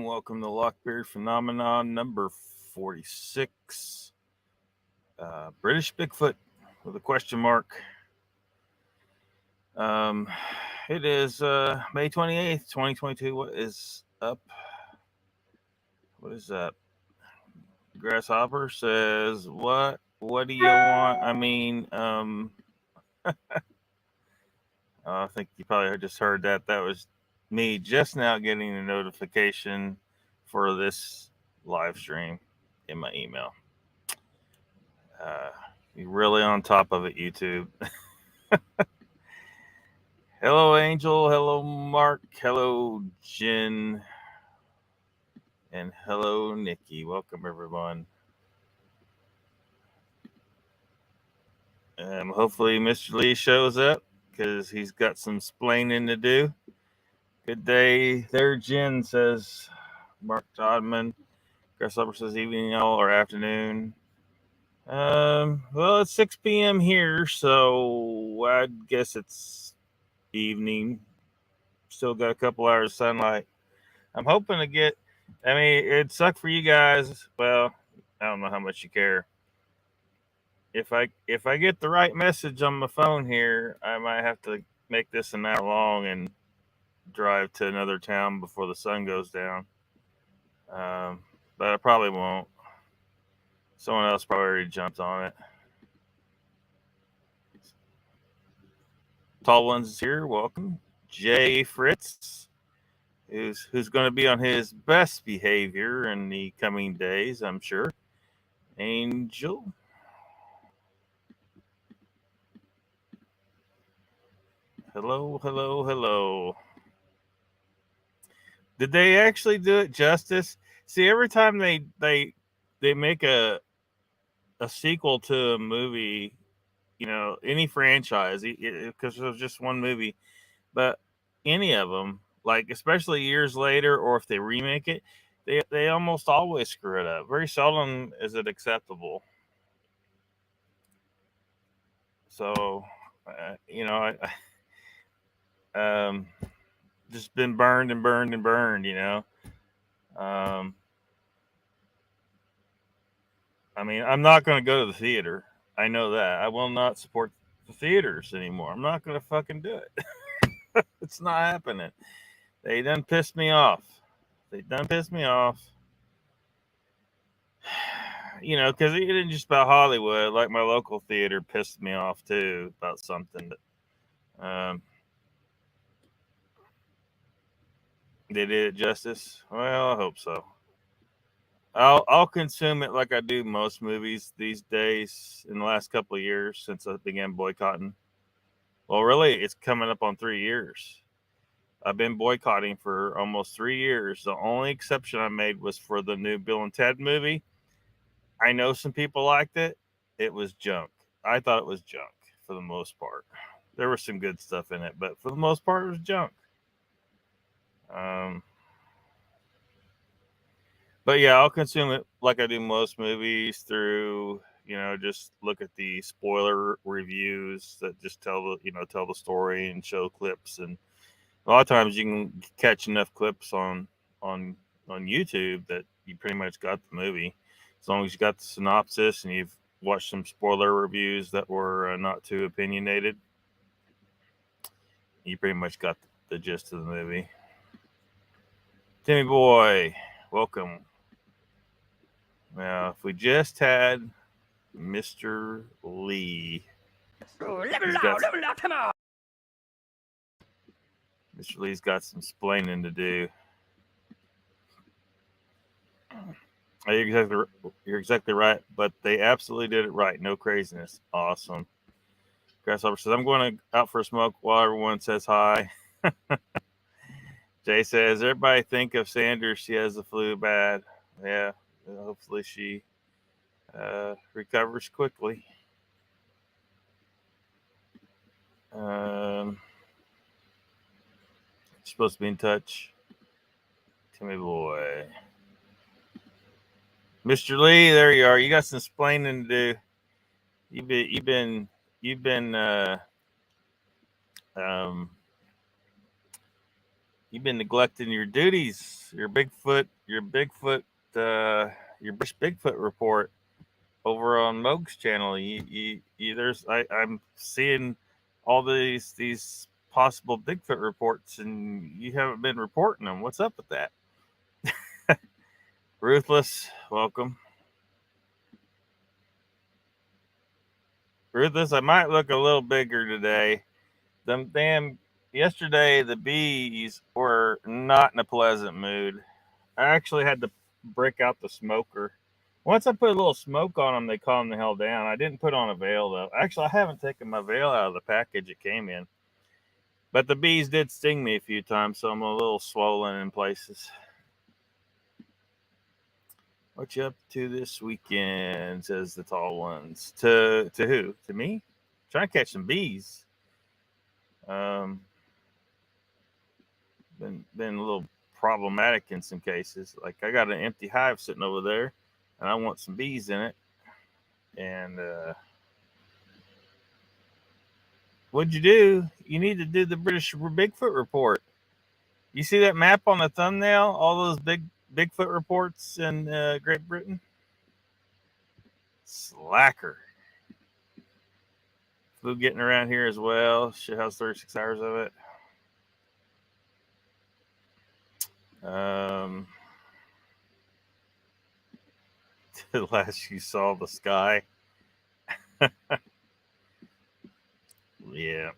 welcome to LOCKBEARD PHENOMENA number 46. British Bigfoot with a question mark. It is May 28th, 2022. What is up? What is up? Grasshopper says, What do you want? I mean, I think you probably just heard that. That was me just now getting a notification for this live stream in my email. You're really on top of it, YouTube. Hello, Angel. Hello, Mark. Hello, Jen. And hello, Nikki. Welcome, everyone. Hopefully, Mr. Lee shows up because he's got some splaining to do. Good day there, Jen, says Mark Dodman. Grasshopper says evening, y'all, or afternoon. Well, it's 6 p.m. here, so I guess it's evening. Still got a couple hours of sunlight. I'm hoping to get, I mean, it'd suck for you guys. Well, I don't know how much you care. If I get the right message on my phone here, I might have to make this an hour long and drive to another town before the sun goes down. But I probably won't. Someone else probably already jumped on it. Tall Ones is here. Welcome. Jay Fritz, who's going to be on his best behavior in the coming days, I'm sure. Angel. Hello. Did they actually do it justice? See, every time they make a sequel to a movie, you know, any franchise, because there's just one movie, but any of them, like especially years later, or if they remake it, they almost always screw it up. Very seldom is it acceptable. So, you know, I just been burned, you know. I mean, I'm not going to go to the theater. I know that. I will not support the theaters anymore. I'm not going to fucking do it. It's not happening. They done pissed me off. You know, because it isn't just about Hollywood. Like my local theater pissed me off too about something. They did it justice. Well, I hope so. I'll consume it like I do most movies these days. In the last couple of years since I began boycotting. Well, really, it's coming up on 3 years. I've been boycotting for almost 3 years. The only exception I made was for the new Bill and Ted movie. I know some people liked it. It was junk. I thought it was junk for the most part. There was some good stuff in it, but for the most part, it was junk. But yeah, I'll consume it like I do most movies through, you know, just look at the spoiler reviews that just tell the story and show clips. And a lot of times you can catch enough clips on YouTube that you pretty much got the movie. As long as you got the synopsis and you've watched some spoiler reviews that were not too opinionated, you pretty much got the gist of the movie. Timmy boy, welcome. Now, if we just had Mr. Lee. Level out, come on. Mr. Lee's got some splaining to do. You're exactly right, but they absolutely did it right. No craziness. Awesome. Grasshopper says, I'm going out for a smoke while everyone says hi. Jay says, everybody think of Sanders. She has the flu bad. Yeah, hopefully she recovers quickly. Supposed to be in touch. Timmy boy. Mr. Lee, there you are. You got some explaining to do. You've been You've been neglecting your duties. Your Bigfoot, your Bigfoot report over on Moog's channel. I'm seeing all these possible Bigfoot reports, and you haven't been reporting them. What's up with that? Ruthless, welcome. Ruthless, I might look a little bigger today. Yesterday the bees were not in a pleasant mood. I actually had to break out the smoker. Once I put a little smoke on them, they calm the hell down. I didn't put on a veil though. Actually, I haven't taken my veil out of the package it came in. But the bees did sting me a few times, so I'm a little swollen in places. What you up to this weekend? Says the tall ones. To who? To me? Trying to catch some bees. Been a little problematic in some cases. Like I got an empty hive sitting over there, and I want some bees in it. And what'd you do? You need to do the British Bigfoot report. You see that map on the thumbnail? All those Bigfoot reports in Great Britain? Slacker. Flew getting around here as well. Shit has 36 hours of it. The last you saw the sky. Yeah.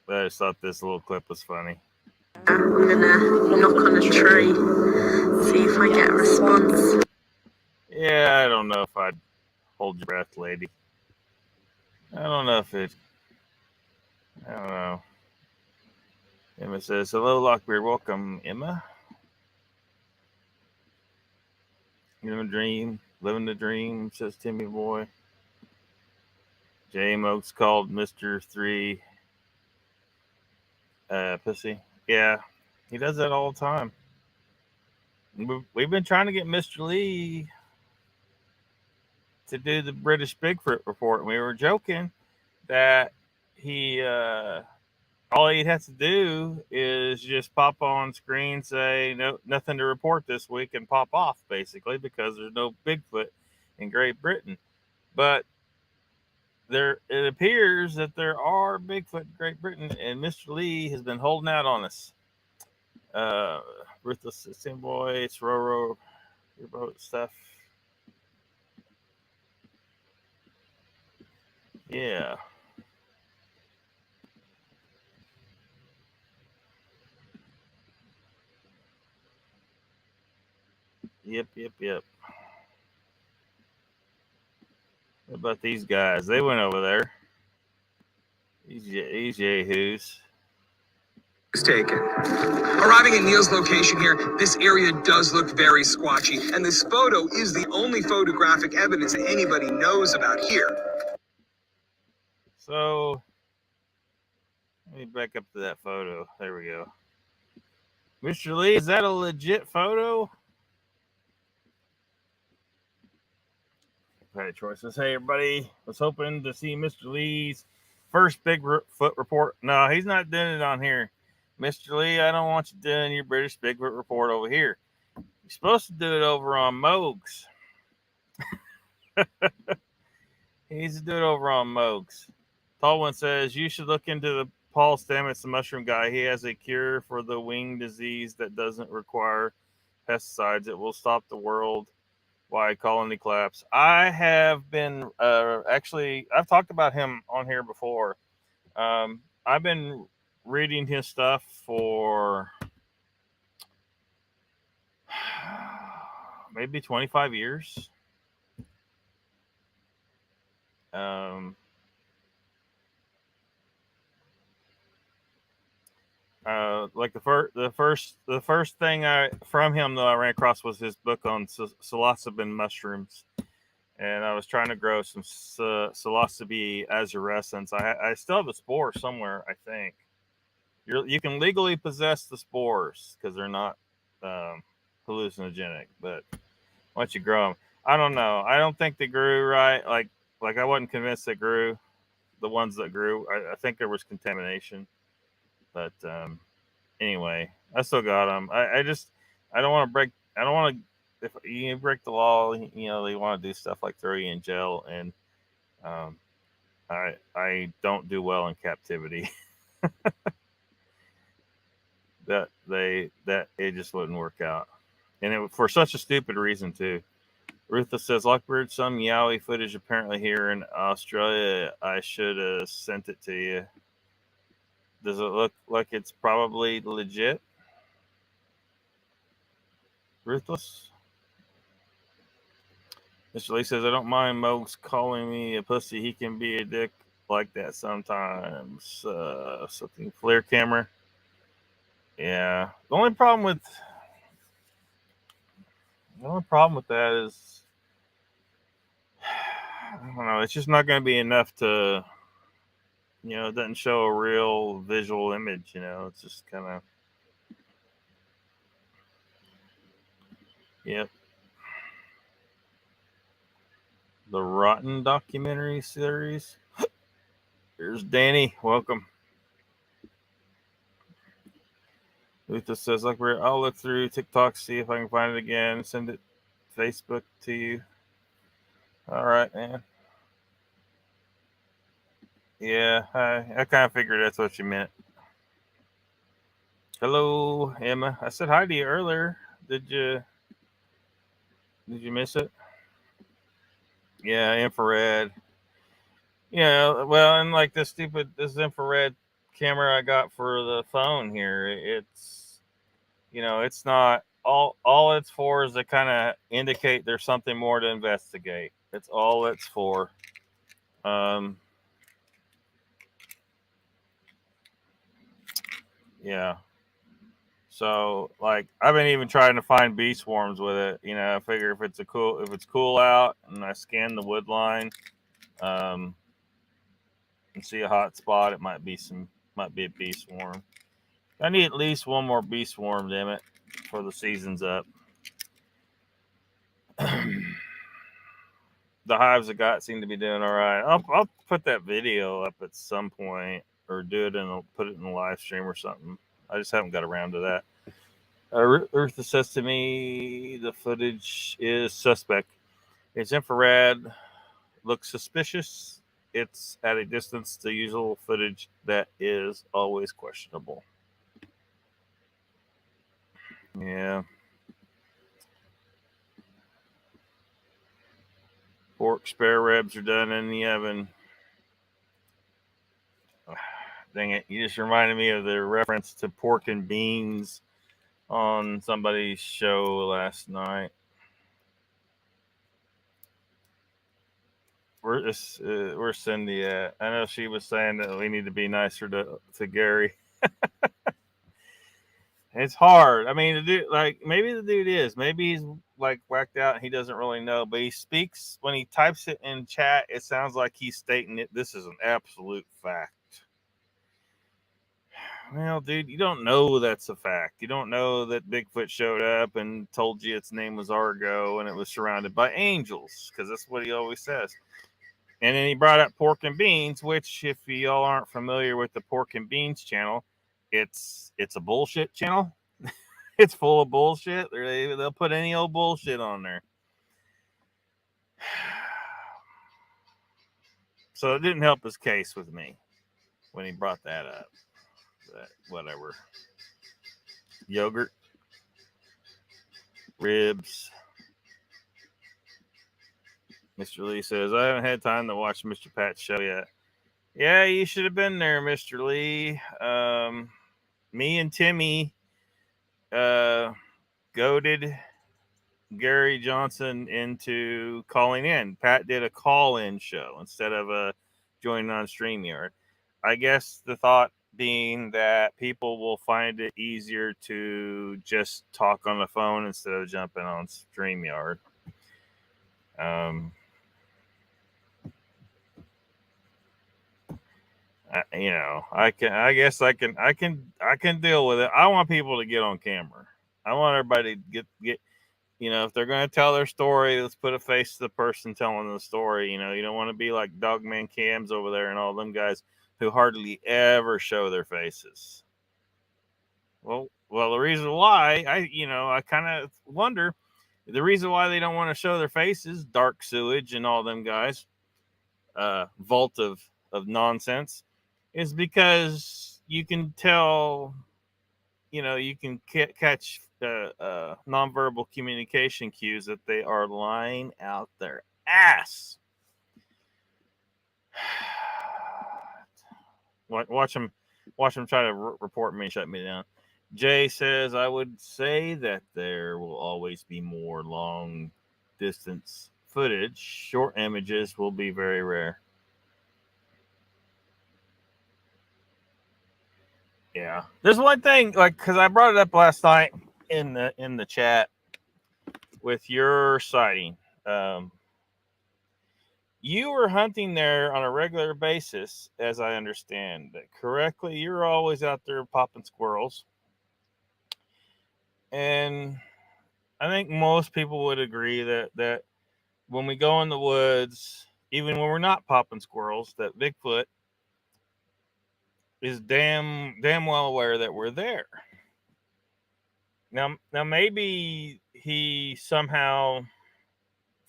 But I just thought this little clip was funny. I'm gonna knock on a tree, see if I get a response. Yeah, I don't know if I'd hold your breath, lady. I don't know. Emma says, hello, Lockbeard. Welcome, Emma. Living the dream, says Timmy Boy. J. Oaks called Mr. 3 pussy. Yeah, he does that all the time. We've been trying to get Mr. Lee to do the British Bigfoot report, and we were joking that he all he'd have to do is just pop on screen, say no, nothing to report this week, and pop off basically because there's no Bigfoot in Great Britain. But it appears that there are Bigfoot in Great Britain, and Mr. Lee has been holding out on us. Ruthless System Boy, it's Roro, your boat stuff. Yeah. Yep. What about these guys? They went over there. These yahoos. Taken. Arriving at Neil's location here, this area does look very squatchy, and this photo is the only photographic evidence that anybody knows about here. So, let me back up to that photo. There we go. Mr. Lee, is that a legit photo? Patty Troy says, hey, everybody. Was hoping to see Mr. Lee's first Bigfoot report. No, he's not doing it on here. Mr. Lee, I don't want you doing your British Bigfoot report over here. You're supposed to do it over on Moog's. He needs to do it over on Moog's. Tall One says, you should look into the Paul Stamets, the mushroom guy. He has a cure for the wing disease that doesn't require pesticides. It will stop the worldwide colony collapse. I have been, actually, I've talked about him on here before. I've been reading his stuff for maybe 25 years. Like the first thing from him that I ran across was his book on psilocybin mushrooms, and I was trying to grow some psilocybe azurescens. I still have the spore somewhere, I think. You can legally possess the spores because they're not hallucinogenic, but once you grow them, I don't know. I don't think they grew right. Like I wasn't convinced they grew. the ones that grew. I think there was contamination, but anyway, I still got them. I don't want to break. I don't want to. If you break the law, you know they want to do stuff like throw you in jail, and I don't do well in captivity. that it just wouldn't work out, and it for such a stupid reason too. Ruthless says, Lockbeard, some Yowie footage apparently here in Australia. I should have sent it to you. Does it look like it's probably legit? Ruthless? Mr. Lee says, I don't mind Mo's calling me a pussy. He can be a dick like that sometimes. Something flare camera. Yeah. The only problem with that is, I don't know, it's just not going to be enough to, you know, it doesn't show a real visual image, you know, it's just kind of, yep. The Rotten documentary series. Here's Danny. Welcome. Luther says, I'll look through TikTok, see if I can find it again, send it Facebook to you. All right, man. Yeah, I kind of figured that's what you meant. Hello, Emma. I said hi to you earlier. Did you miss it? Yeah, infrared. Yeah, well, and like this infrared camera I got for the phone here, it's, you know, it's not all it's for is to kind of indicate there's something more to investigate. It's all it's for. Yeah. So like I've been even trying to find bee swarms with it. You know, I figure if it's cool out and I scan the wood line, and see a hot spot, it might be a bee swarm. I need at least one more bee swarm, damn it, before the season's up. The hives I got seem to be doing all right. I'll put that video up at some point, or do it and put it in a live stream or something. I just haven't got around to that. Eartha says to me the footage is suspect. It's infrared, looks suspicious. It's at a distance. The usual footage that is always questionable. Yeah. Pork spare ribs are done in the oven. Dang it. You just reminded me of the reference to pork and beans on somebody's show last night. Where's Cindy at? I know she was saying that we need to be nicer to Gary. It's hard. I mean, the dude, like, maybe the dude is. Maybe he's like whacked out and he doesn't really know. But he speaks, when he types it in chat, it sounds like he's stating it. This is an absolute fact. Well, dude, you don't know that's a fact. You don't know that Bigfoot showed up and told you its name was Argo and it was surrounded by angels, because that's what he always says. And then he brought up pork and beans, which, if y'all aren't familiar with the pork and beans channel, it's a bullshit channel. It's full of bullshit. They'll put any old bullshit on there. So it didn't help his case with me when he brought that up. But whatever. Yogurt, ribs. Mr. Lee says, I haven't had time to watch Mr. Pat's show yet. Yeah, you should have been there, Mr. Lee. Me and Timmy goaded Gary Johnson into calling in. Pat did a call-in show instead of joining on StreamYard. I guess the thought being that people will find it easier to just talk on the phone instead of jumping on StreamYard. You know, I guess I can deal with it. I want people to get on camera. I want everybody to get. if they're going to tell their story, let's put a face to the person telling the story. You don't want to be like Dogman Cams over there and all them guys who hardly ever show their faces. Well, the reason why I kind of wonder the reason why they don't want to show their faces, dark sewage and all them guys, vault of nonsense, is because you can tell, you can catch nonverbal communication cues that they are lying out their ass. Watch them try to report me and shut me down. Jay says, I would say that there will always be more long distance footage. Short images will be very rare. Yeah. There's one thing, because I brought it up last night in the chat with your sighting. You were hunting there on a regular basis, as I understand it correctly. You're always out there popping squirrels. And I think most people would agree that when we go in the woods, even when we're not popping squirrels, that Bigfoot is damn well aware that we're there. Now maybe he somehow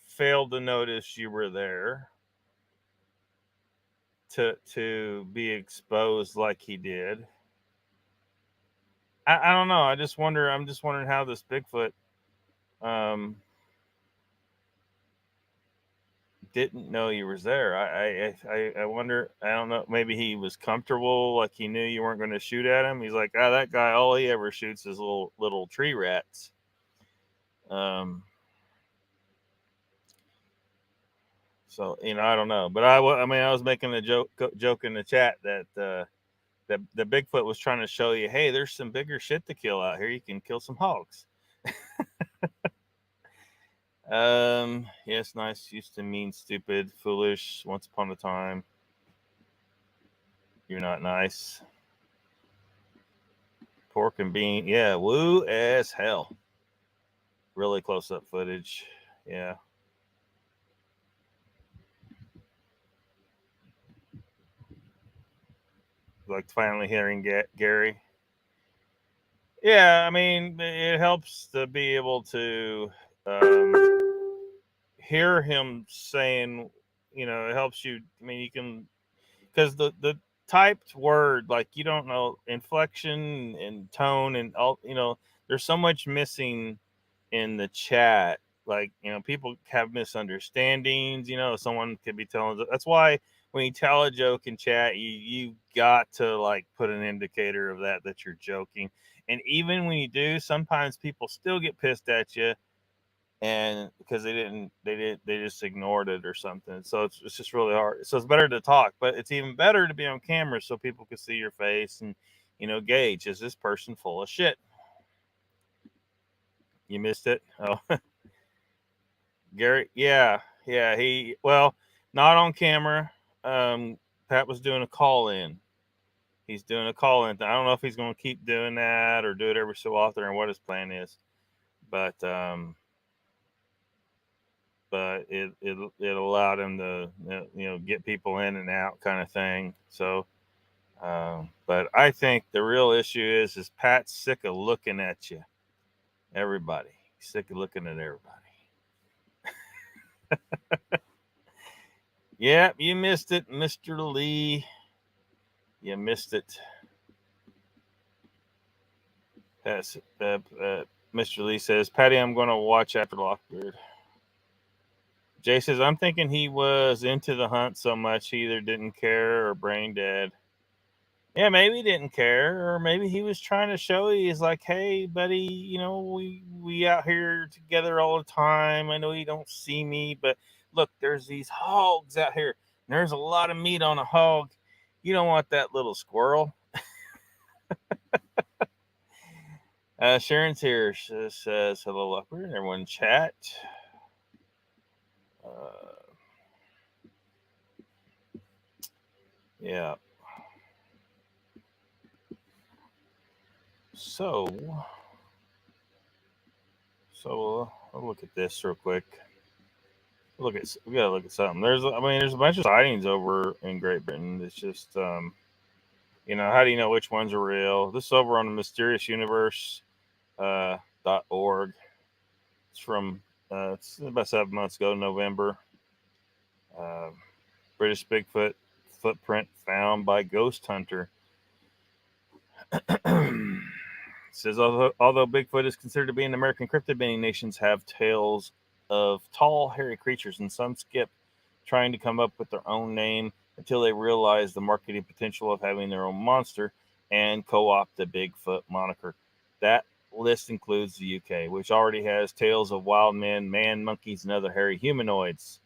failed to notice you were there to be exposed like he did. I don't know. I'm just wondering how this Bigfoot didn't know you was there. I wonder. I don't know. Maybe he was comfortable, like he knew you weren't going to shoot at him. He's like, that guy. All he ever shoots is little tree rats. So I don't know. But I was making a joke in the chat that the Bigfoot was trying to show you, hey, there's some bigger shit to kill out here. You can kill some hogs. Yes, nice. Used to mean stupid, foolish. Once upon a time, you're not nice. Pork and bean, yeah, woo as hell. Really close up footage, yeah. Like finally hearing Gary. Yeah, it helps to be able to hear him saying, it helps you. You can, because the typed word, like, you don't know inflection and tone and all, there's so much missing in the chat. Like, people have misunderstandings. Someone could be telling. That's why when you tell a joke in chat, you got to like put an indicator of that you're joking. And even when you do, sometimes people still get pissed at you, and because they just ignored it or something. So it's just really hard. So it's better to talk, but it's even better to be on camera so people can see your face and gauge, is this person full of shit? You missed it. Oh. Gary, yeah, not on camera. Pat was doing a call in. He's doing a call in. I don't know if he's going to keep doing that or do it every so often or what his plan is, but it allowed him to get people in and out kind of thing. So, but I think the real issue is Pat's sick of looking at you, everybody. He's sick of looking at everybody. Yeah, you missed it, Mr. Lee. You missed it. Mr. Lee says, Patty, I'm going to watch after Lockbeard. Jay says, I'm thinking he was into the hunt so much he either didn't care or brain dead. Yeah, maybe he didn't care, or maybe he was trying to show you. He's like, hey, buddy, we out here together all the time. I know you don't see me, but look, there's these hogs out here. And there's a lot of meat on a hog. You don't want that little squirrel. Sharon's here. She says, hello, Lockbeard. Everyone chat. Yeah. So I'll look at this real quick. We gotta look at something. There's a bunch of sightings over in Great Britain. It's just how do you know which ones are real? This is over on the Mysterious Universe .org. It's from it's about 7 months ago, November. British Bigfoot footprint found by ghost hunter. It says although Bigfoot is considered to be an American cryptid, many nations have tales of tall, hairy creatures, and some skip trying to come up with their own name until they realize the marketing potential of having their own monster and co-opt the Bigfoot moniker. That list includes the UK, which already has tales of wild men, man monkeys, and other hairy humanoids,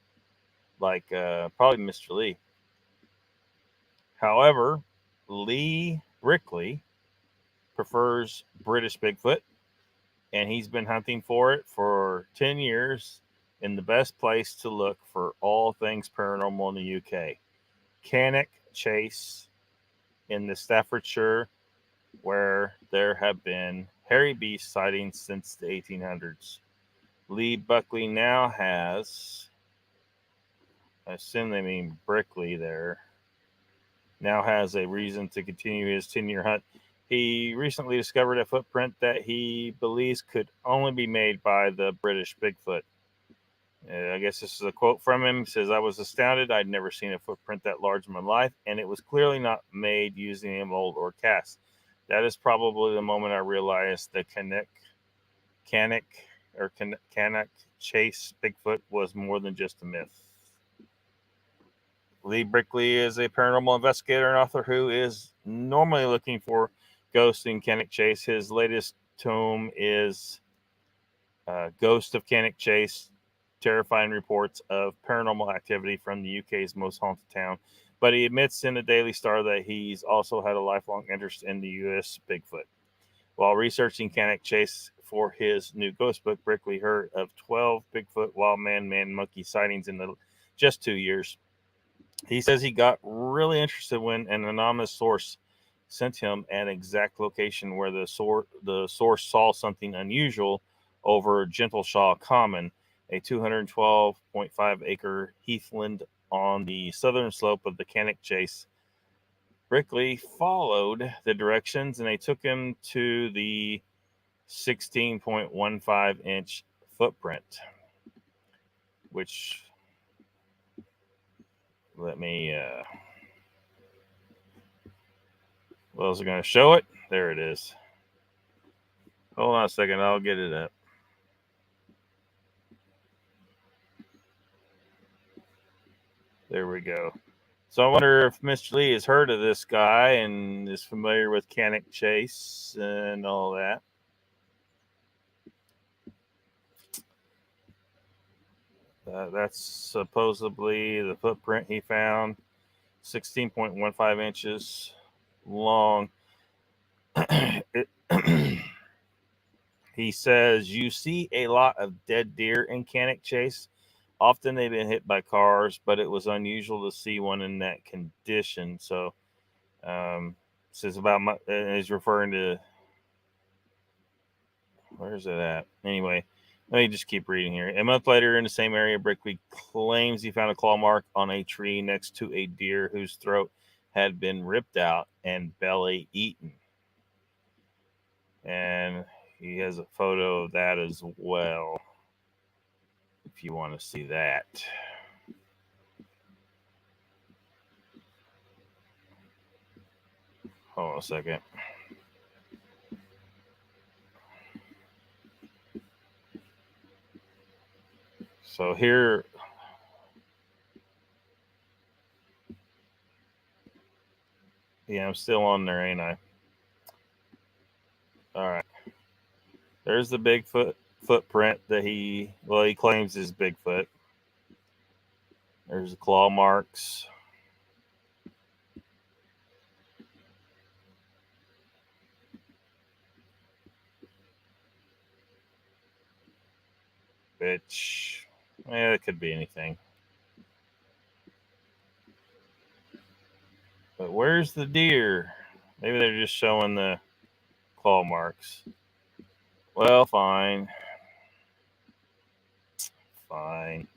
like probably Mr. Lee. However, Lee Brickley prefers British Bigfoot, and he's been hunting for it for 10 years in the best place to look for all things paranormal in the UK, Cannock Chase in the Staffordshire, where there have been hairy beast sightings since the 1800s. Lee Buckley now has, I assume they mean Brickley there, now has a reason to continue his 10-year hunt. He recently discovered a footprint that he believes could only be made by the British Bigfoot. I guess this is a quote from him. He says, "I was astounded. I'd never seen a footprint that large in my life, and it was clearly not made using a mold or cast. That is probably the moment I realized the Cannock Chase Bigfoot was more than just a myth." Lee Brickley is a paranormal investigator and author who is normally looking for ghosts in Cannock Chase. His latest tome is Ghost of Cannock Chase, terrifying reports of paranormal activity from the UK's most haunted town. But he admits in the Daily Star that he's also had a lifelong interest in the US Bigfoot. While researching Cannock Chase for his new ghost book, Brickley heard of 12 Bigfoot, wild man, monkey sightings in just 2 years. He says he got really interested when an anonymous source sent him an exact location where the source saw something unusual over Gentleshaw Common, a 212.5-acre heathland on the southern slope of the Cannock Chase. Brickley followed the directions, and they took him to the 16.15-inch footprint, which, let me, well, is it going to show it? There it is. Hold on a second. I'll get it up. There we go. So I wonder if Mr. Lee has heard of this guy and is familiar with Cannock Chase and all that. That's supposedly the footprint he found, 16.15 inches long. He says, you see a lot of dead deer in Cannock Chase. Often they've been hit by cars, but it was unusual to see one in that condition. So, says about he's referring to, where's it at? Anyway, let me just keep reading here. A month later, in the same area, Brickley claims he found a claw mark on a tree next to a deer whose throat had been ripped out and belly eaten. And he has a photo of that as well, if you want to see that. Hold on a second. So here, yeah, I'm still on there, ain't I? All right. There's the Bigfoot footprint that he claims is Bigfoot. There's the claw marks. Which, yeah, it could be anything. But where's the deer? Maybe they're just showing the claw marks. Well, fine. fine.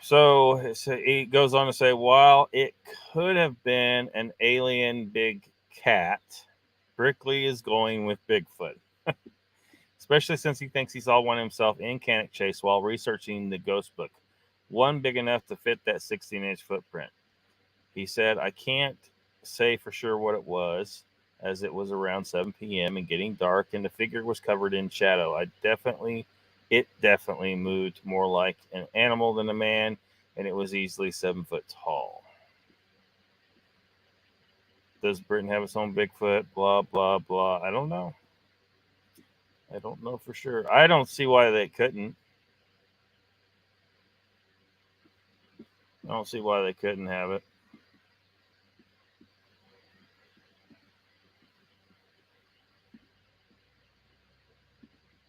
So he goes on to say, while it could have been an alien big cat, Brickley is going with Bigfoot, especially since he thinks he saw one himself in Cannock Chase while researching the ghost book, one big enough to fit that 16-inch footprint. He said, I can't say for sure what it was, as it was around 7 p.m. and getting dark, and the figure was covered in shadow. It definitely moved more like an animal than a man, and it was easily 7 foot tall. Does Britain have its own Bigfoot? Blah, blah, blah. I don't know. I don't know for sure. I don't see why they couldn't. I don't see why they couldn't have it.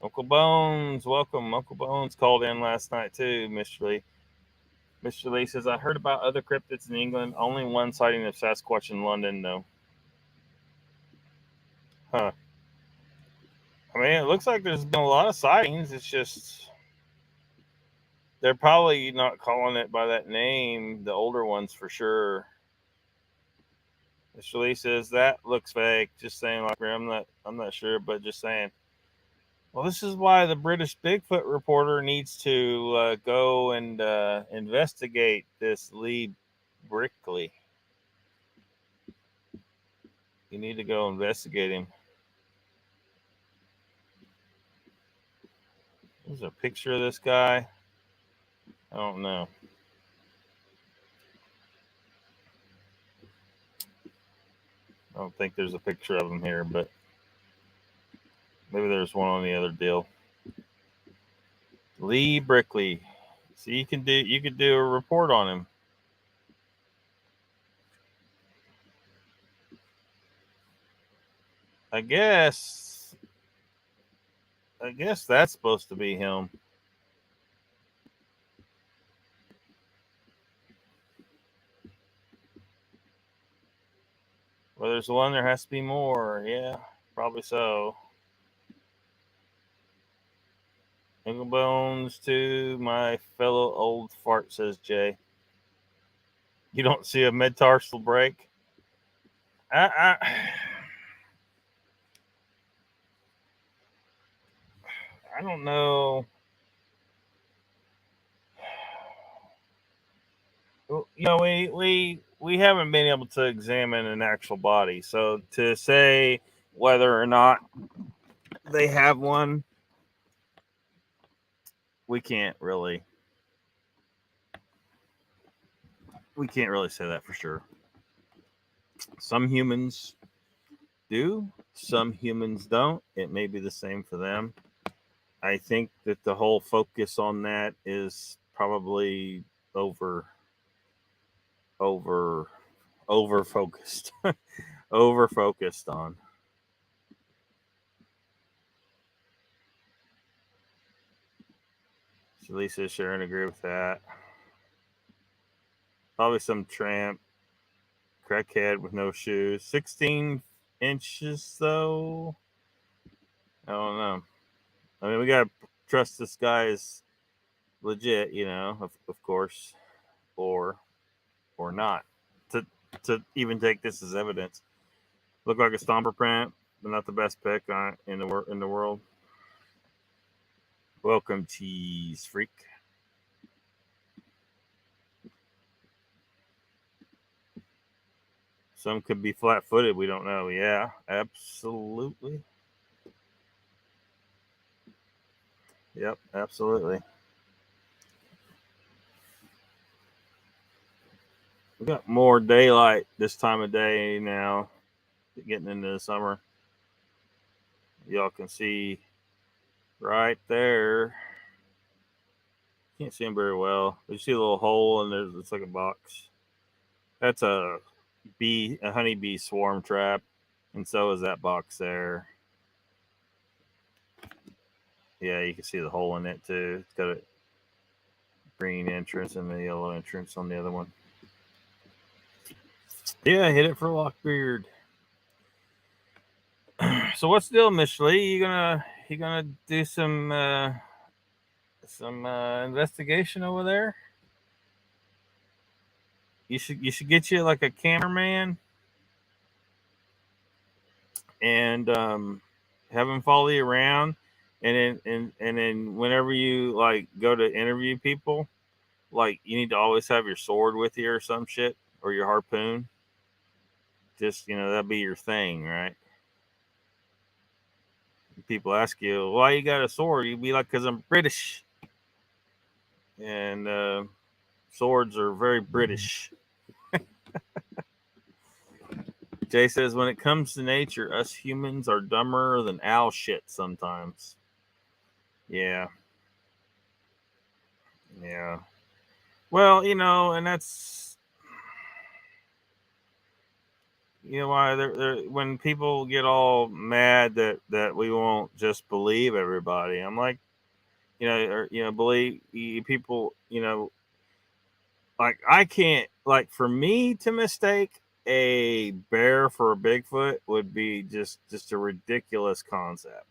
Uncle Bones, welcome. Uncle Bones called in last night too, Mr. Lee. Mr. Lee says, I heard about other cryptids in England. Only one sighting of Sasquatch in London, though. Huh. I mean, it looks like there's been a lot of sightings. It's just they're probably not calling it by that name, the older ones for sure. Mr. Lee says, that looks fake. Just saying, like, I'm not sure, but just saying. Well, this is why the British Bigfoot reporter needs to go and investigate this Lee Brickley. You need to go investigate him. There's a picture of this guy. I don't know. I don't think there's a picture of him here, but maybe there's one on the other deal. Lee Brickley. See, you could do a report on him. I guess that's supposed to be him. Well, there's one, there has to be more. Yeah, probably so. Ankle bones to my fellow old fart, says Jay. You don't see a metatarsal break? I don't know. You know, we haven't been able to examine an actual body, so to say whether or not they have one, we can't really say that for sure. Some humans do, some humans don't. It may be the same for them. I think that the whole focus on that is probably over focused over focused on. So Lisa and Sharon agree with that. Probably some tramp crackhead with no shoes. 16 inches though. I don't know. I mean, we gotta trust this guy is legit, you know, of course, or not. To even take this as evidence. Look like a stomper print, but not the best pick in the world. Welcome, cheese freak. Some could be flat-footed. We don't know. Yeah, absolutely. Yep, absolutely. We got more daylight this time of day now, getting into the summer. Y'all can see right there. Can't see them very well. You see a little hole, and it's like a box. That's a honeybee swarm trap, and so is that box there. Yeah, you can see the hole in it too. It's got a green entrance and the yellow entrance on the other one. Yeah, hit it for Lockbeard. So what's the deal, Miss Lee? You gonna You gonna do some investigation over there? You should get you like a cameraman and have him follow you around, and then whenever you like go to interview people, like you need to always have your sword with you or some shit, or your harpoon. Just that'd be your thing, right? People ask you why you got a sword, you'd be like, because I'm British, and swords are very British. Jay says, when it comes to nature, us humans are dumber than owl shit sometimes. Yeah. Well, and that's why when people get all mad that we won't just believe everybody. I'm like, believe people. Like I can't. Like for me to mistake a bear for a Bigfoot would be just a ridiculous concept.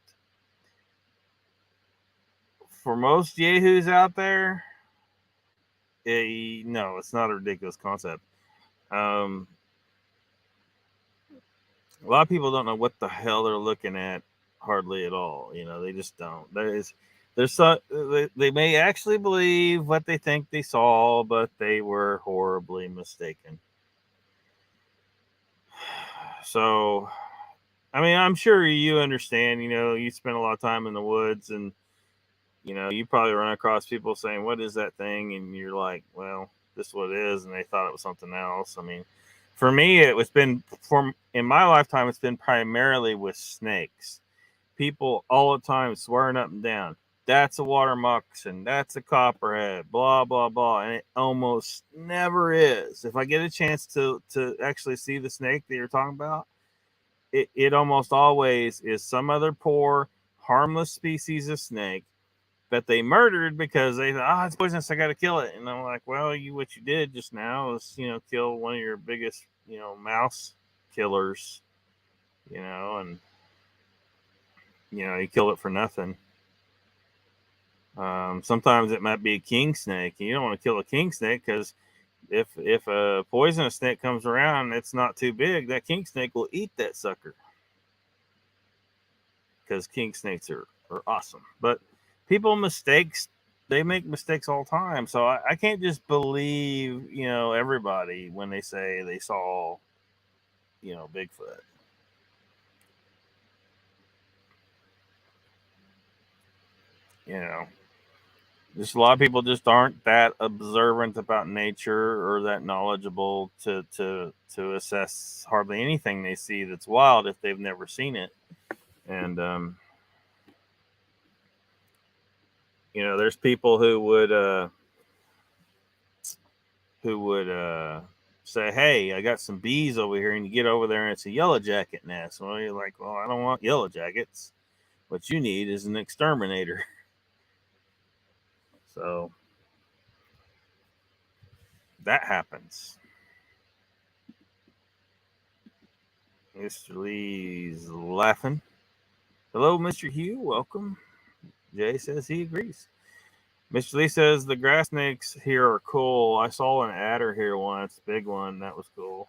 For most yahoos out there, no, it's not a ridiculous concept. A lot of people don't know what the hell they're looking at hardly at all. They just don't. They may actually believe what they think they saw, but they were horribly mistaken. So, I mean, I'm sure you understand, you spend a lot of time in the woods, and, you probably run across people saying, what is that thing? And you're like, well, this is what it is. And they thought it was something else. I mean, for me, in my lifetime, it's been primarily with snakes. People all the time swearing up and down, that's a water moccasin, that's a copperhead, blah, blah, blah. And it almost never is. If I get a chance to actually see the snake that you're talking about, it almost always is some other poor, harmless species of snake that they murdered because they thought, it's poisonous, I got to kill it. And I'm like, well, what you did just now is, kill one of your biggest, mouse killers, and, you kill it for nothing. Sometimes it might be a king snake. You don't want to kill a king snake because if a poisonous snake comes around, it's not too big. That king snake will eat that sucker because king snakes are awesome. But people they make mistakes all the time. So I can't just believe, everybody when they say they saw, Bigfoot. Just a lot of people just aren't that observant about nature or that knowledgeable to assess hardly anything they see that's wild if they've never seen it. And there's people who would say, hey, I got some bees over here, and you get over there and it's a yellow jacket nest. Well, you're like, well, I don't want yellow jackets. What you need is an exterminator. So that happens. Mr. Lee's laughing. Hello, Mr. Hugh. Welcome. Jay says he agrees. Mr. Lee says the grass snakes here are cool. I saw an adder here once, big one. That was cool.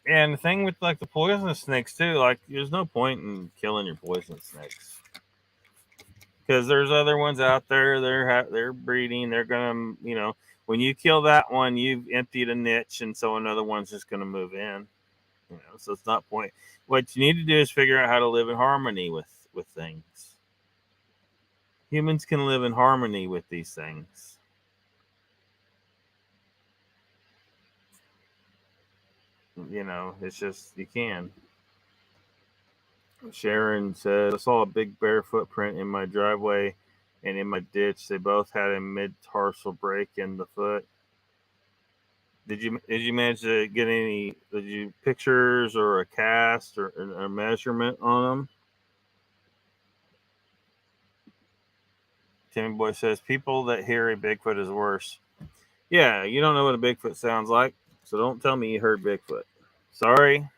And the thing with like the poisonous snakes too, like there's no point in killing your poisonous snakes because there's other ones out there. They're breeding. They're gonna, when you kill that one, you've emptied a niche, and so another one's just gonna move in. So it's not point. What you need to do is figure out how to live in harmony with things. Humans can live in harmony with these things. It's just you can. Sharon says, I saw a big bear footprint in my driveway and in my ditch. They both had a mid-tarsal break in the foot. Did you manage to get any pictures or a cast or a measurement on them? Timmy Boy says, people that hear a Bigfoot is worse. Yeah, you don't know what a Bigfoot sounds like, so don't tell me you heard Bigfoot. Sorry.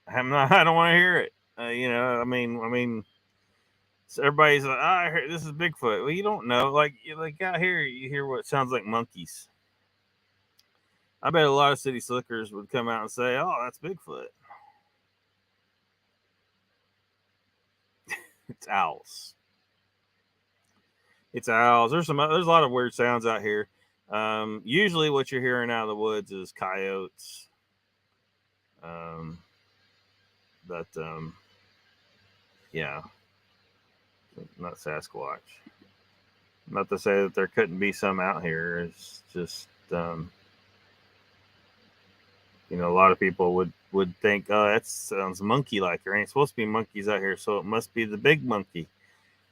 I don't want to hear it. You know, I mean, so everybody's like, "Ah, I heard this is Bigfoot." Well, you don't know. Like out here, you hear what sounds like monkeys. I bet a lot of city slickers would come out and say, "Oh, that's Bigfoot." It's owls. It's owls. There's a lot of weird sounds out here. Usually, what you're hearing out of the woods is coyotes. Um, but yeah, not Sasquatch. Not to say that there couldn't be some out here. It's just you know, a lot of people would think, oh, that sounds monkey like. There ain't supposed to be monkeys out here, so it must be the big monkey.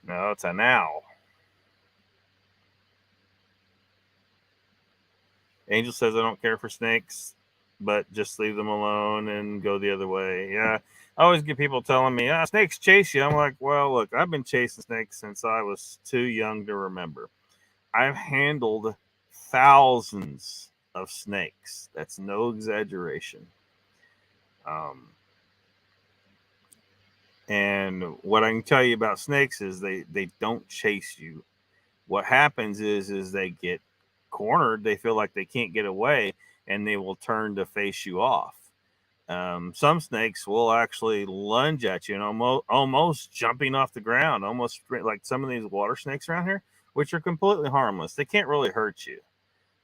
No, it's an owl. Angel says I don't care for snakes, but just leave them alone and go the other way. Yeah, I always get people telling me, snakes chase you. I'm like, well, look, I've been chasing snakes since I was too young to remember. I've handled thousands of snakes. That's no exaggeration. And what I can tell you about snakes is they don't chase you. What happens is they get cornered. They feel like they can't get away, and they will turn to face you off. Some snakes will actually lunge at you and almost jumping off the ground, almost like some of these water snakes around here, which are completely harmless. They can't really hurt you.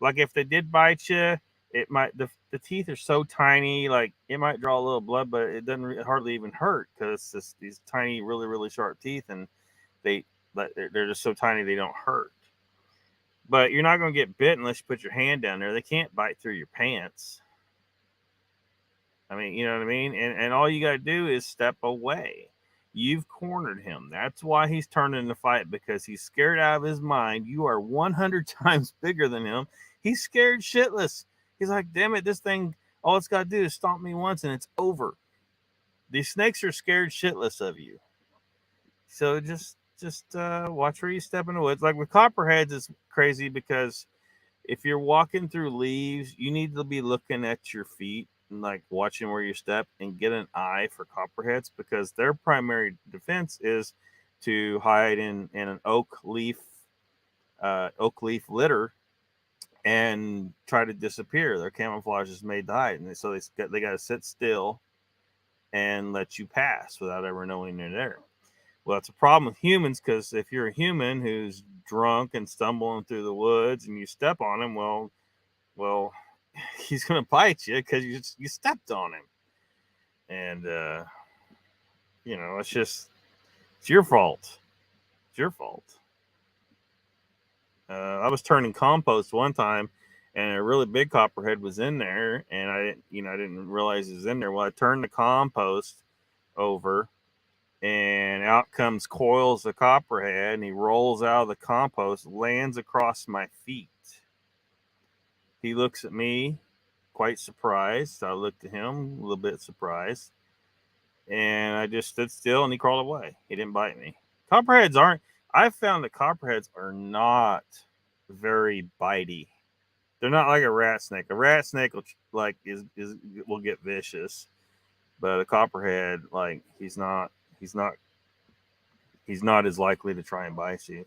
Like if they did bite you, it might the teeth are so tiny, like it might draw a little blood, but it doesn't hardly even hurt because it's these tiny, really sharp teeth, and they they're just so tiny they don't hurt. But you're not going to get bit unless you put your hand down there. They can't bite through your pants. I mean, you know what I mean? And all you got to do is step away. You've cornered him. That's why he's turning the fight, because he's scared out of his mind. You are 100 times bigger than him. He's scared shitless. He's like, damn it, this thing, all it's got to do is stomp me once and it's over. These snakes are scared shitless of you. So just watch where you step in the woods. Like with copperheads, it's crazy because if you're walking through leaves, you need to be looking at your feet and like watching where you step and get an eye for copperheads, because their primary defense is to hide in an oak leaf litter and try to disappear. Their camouflage is made to hide, and so they got to sit still and let you pass without ever knowing they're there. Well, that's a problem with humans, because if you're a human who's drunk and stumbling through the woods and you step on him, well, he's gonna bite you because you stepped on him, and you know, it's your fault. It's your fault. I was turning compost one time, and a really big copperhead was in there, and I didn't realize it was in there. Well, I turned the compost over, and out comes Coils the copperhead, and he rolls out of the compost, lands across my feet. He looks at me, quite surprised. I looked at him, a little bit surprised, and I just stood still, and he crawled away. He didn't bite me. Copperheads aren't. I've found that copperheads are not very bitey. They're not like a rat snake. A rat snake will get vicious, but a copperhead, like he's not as likely to try and bite you.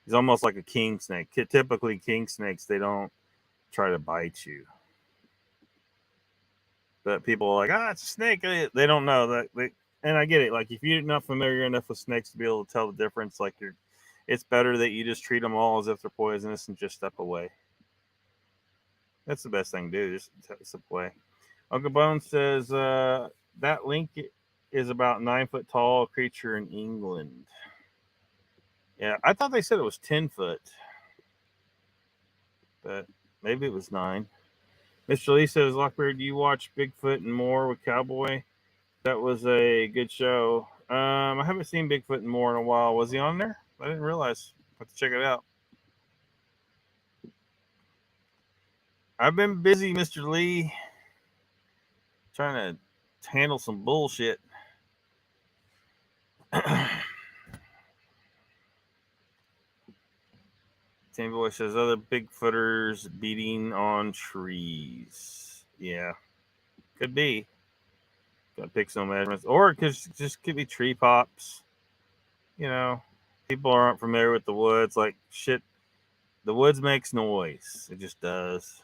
He's almost like a king snake. Typically, king snakes, they don't try to bite you. But people are like, it's a snake. They don't know that. And I get it. Like, if you're not familiar enough with snakes to be able to tell the difference, like it's better that you just treat them all as if they're poisonous and just step away. That's the best thing to do. Just step away. Uncle Bone says that link is about 9 foot tall creature in England. Yeah, I thought they said it was 10 foot, but maybe it was 9. Mr. Lee says, Lockbeard, do you watch Bigfoot and More with Cowboy? That was a good show. I haven't seen Bigfoot and More in a while. Was he on there? I didn't realize. I'll have to check it out. I've been busy, Mr. Lee, trying to handle some bullshit. Tim Boy says other Bigfooters beating on trees. Yeah, could be. Got to pick some measurements, or it could be tree pops. You know, people aren't familiar with the woods. Like shit, the woods makes noise. It just does.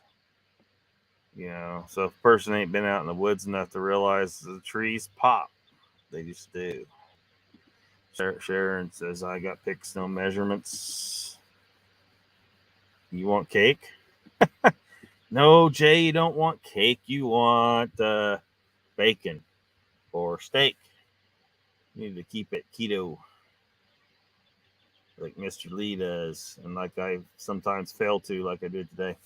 You know, so if a person ain't been out in the woods enough to realize the trees pop, they just do. Sharon says, I got pick stone measurements. You want cake? No, Jay, you don't want cake. You want bacon or steak. You need to keep it keto, like Mr. Lee does, and like I sometimes fail to, like I did today.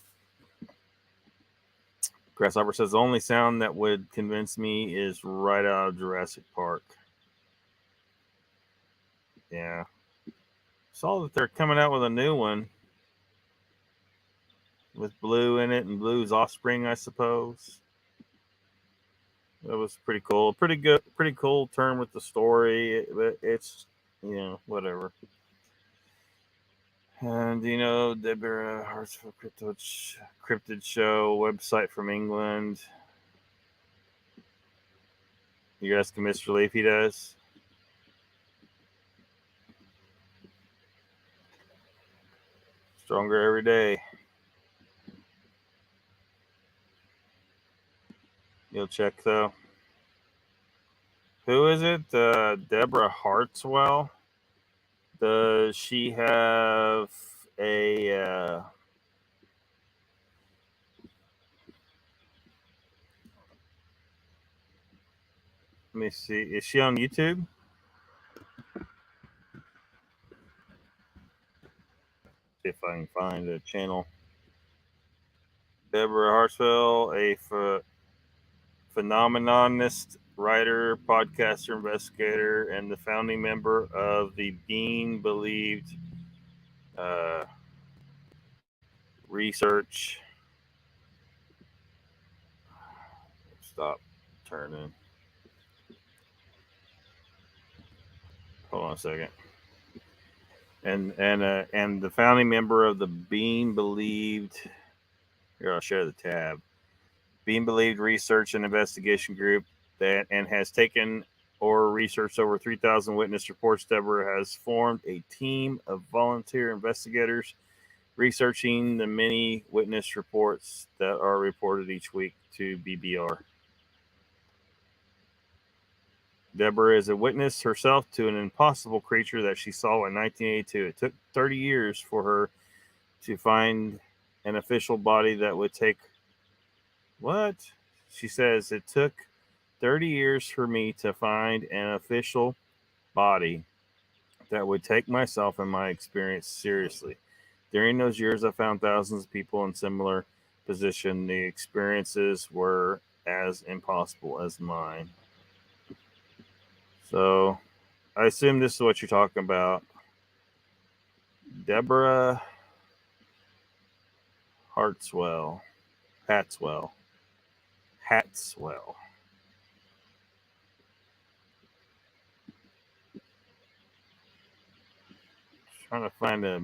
Grasshopper says, the only sound that would convince me is right out of Jurassic Park. Yeah. Saw that they're coming out with a new one with Blue in it and Blue's offspring, I suppose. That was pretty cool. Pretty cool turn with the story, but it's, you know, whatever. And, you know, Deborah Hartsfield Cryptid Show website from England. You asking Mr. Lee if he does? Stronger every day. You'll check though. Who is it? Deborah Hartswell. Does she have a let me see. Is she on YouTube? See if I can find a channel. Deborah Hartswell, a phenomenonist, writer, podcaster, investigator, and the founding member of the Being Believed research. Stop turning. Hold on a second. And the founding member of the Being Believed. Here, I'll share the tab. Being Believed Research and Investigation Group that and has taken or researched over 3,000 witness reports. Deborah has formed a team of volunteer investigators researching the many witness reports that are reported each week to BBR. Deborah is a witness herself to an impossible creature that she saw in 1982. It took 30 years for her to find an official body that would take... What? She says, it took 30 years for me to find an official body that would take myself and my experience seriously. During those years, I found thousands of people in similar position. The experiences were as impossible as mine. So I assume this is what you're talking about. Deborah Hatswell. Trying to find a...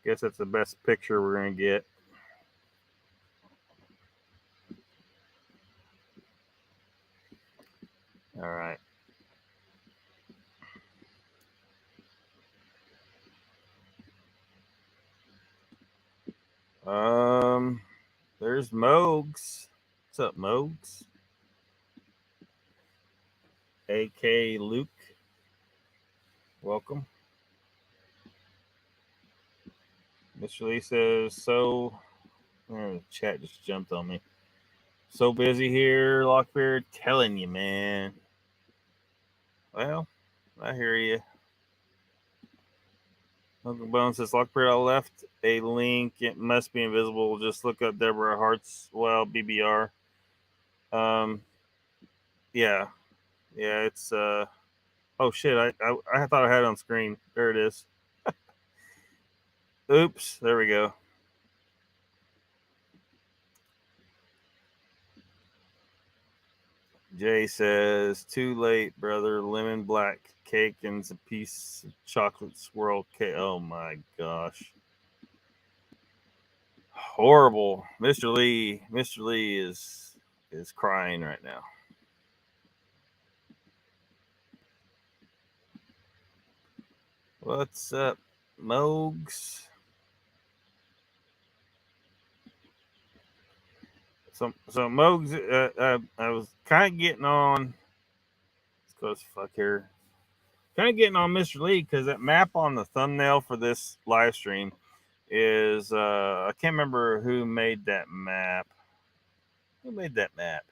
Guess that's the best picture we're going to get. All right. There's Mogs. What's up, Mogs? AK Luke. Welcome. Mr. Lee says, so... the chat just jumped on me. So busy here, Lockbeard. Telling you, man. Well, I hear you. Uncle Bone says, Lockbeard, I left a link. It must be invisible. Just look up Deborah Hartswell, BBR. Yeah, it's... Oh, shit, I thought I had it on screen. There it is. Oops, there we go. Jay says, too late, brother. Lemon black cake and a piece of chocolate swirl cake. Oh, my gosh. horrible. Mr. Lee is crying right now. What's up, Mogs? So Mogs, I was kind of getting on. Let's go fuck here. Kind of getting on Mr. Lee because that map on the thumbnail for this live stream is I can't remember who made that map. Who made that map?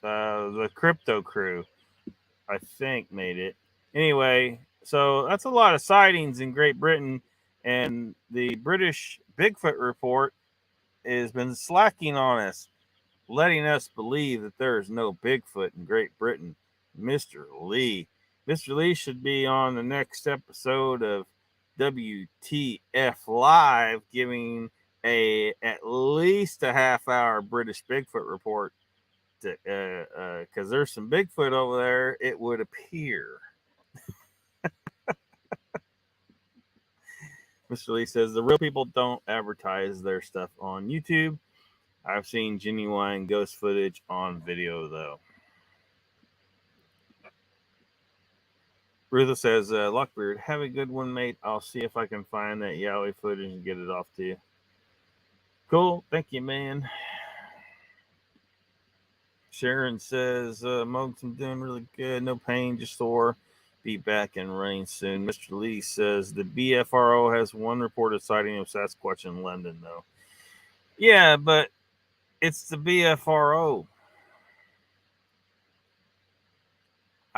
The Crypto Crew, I think, made it. Anyway, so that's a lot of sightings in Great Britain, and the British Bigfoot report has been slacking on us, letting us believe that there is no Bigfoot in Great Britain. Mr. Lee should be on the next episode of WTF Live, giving at least a half-hour British Bigfoot report, because there's some Bigfoot over there, it would appear. Mr. Lee says the real people don't advertise their stuff on YouTube. I've seen genuine ghost footage on video, though. Rutha says, Lockbeard, have a good one, mate. I'll see if I can find that Yowie footage and get it off to you. Cool. Thank you, man. Sharon says, Mogs, I'm doing really good. No pain, just sore. Be back and running soon. Mr. Lee says the BFRO has one reported sighting of Sasquatch in London, though. Yeah, but it's the BFRO.